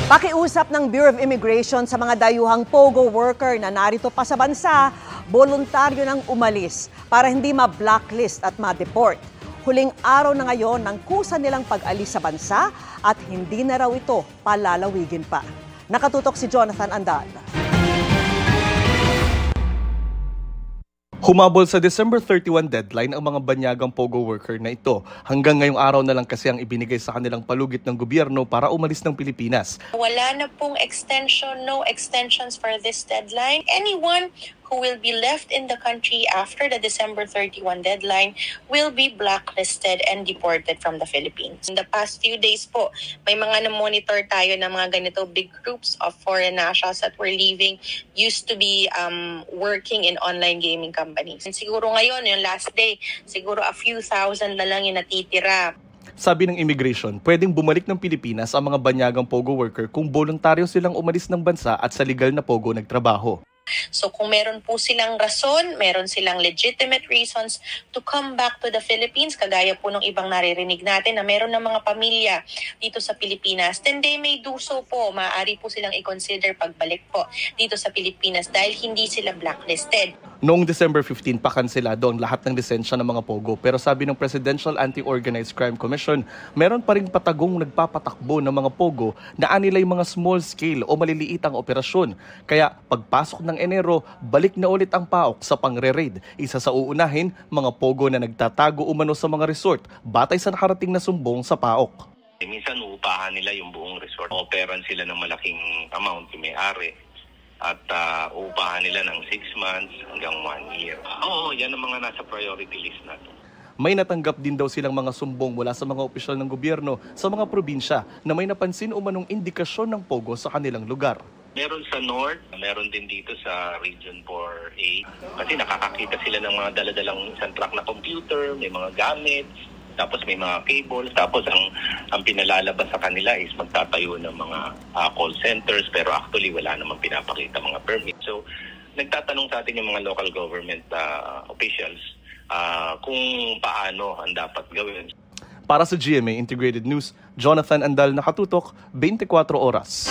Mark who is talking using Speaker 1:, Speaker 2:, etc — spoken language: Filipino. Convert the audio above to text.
Speaker 1: Pakiusap ng Bureau of Immigration sa mga dayuhang POGO worker na narito pa sa bansa, voluntaryo nang umalis para hindi ma-blacklist at ma-deport. Huling araw na ngayon ng kusa nilang pag-alis sa bansa at hindi na raw ito palalawigin pa. Nakatutok si Jonathan Andal.
Speaker 2: Humabol sa December 31 deadline ang mga banyagang POGO worker na ito. Hanggang ngayong araw na lang kasi ang ibinigay sa kanilang palugit ng gobyerno para umalis ng Pilipinas.
Speaker 3: Wala na pong extension, no extensions for this deadline. Anyone who will be left in the country after the December 31 deadline will be blacklisted and deported from the Philippines. In the past few days po, may mga na-monitor tayo ng mga ganito big groups of foreign nationals that were leaving, used to be working in online gaming companies. And siguro ngayon, yung last day, siguro a few thousand na lang yung natitira.
Speaker 2: Sabi ng immigration, pwedeng bumalik ng Pilipinas ang mga banyagang POGO worker kung voluntaryo silang umalis ng bansa at sa legal na POGO nagtrabaho.
Speaker 3: So kung meron po silang rason, meron silang legitimate reasons to come back to the Philippines, kagaya po ng ibang naririnig natin na meron ng mga pamilya dito sa Pilipinas, then they may do so po. Maaari po silang i-consider pagbalik po dito sa Pilipinas dahil hindi sila blacklisted.
Speaker 2: Noong December 15, pakanselado ang lahat ng lisensya ng mga POGO. Pero sabi ng Presidential Anti-Organized Crime Commission, meron pa ring patagong nagpapatakbo ng mga POGO na anilay mga small scale o maliliit ang operasyon. Kaya pagpasok ng Enero, balik na ulit ang PAOK sa pangre-raid. Isa sa uunahin, mga POGO na nagtatago umano sa mga resort batay sa nakarating na sumbong sa PAOK.
Speaker 4: Minsan uupahan nila yung buong resort. Operan sila ng malaking amount yung may-ari. At uupahan nila ng 6 months hanggang 1 year. Oo, yan ang mga nasa priority list natin.
Speaker 2: May natanggap din daw silang mga sumbong mula sa mga opisyal ng gobyerno sa mga probinsya na may napansin umanong indikasyon ng POGO sa kanilang lugar.
Speaker 4: Meron sa North, meron din dito sa Region 4A. Kasi nakakakita sila ng mga daladalang isang truck na computer, may mga gamit, tapos may mga cables, tapos ang pinalalabas sa kanila is magtatayo ng mga call centers, pero actually wala namang pinapakita mga permit. So nagtatanong sa atin yung mga local government officials kung paano ang dapat gawin.
Speaker 2: Para sa GMA Integrated News, Jonathan Andal, nakatutok, 24 oras.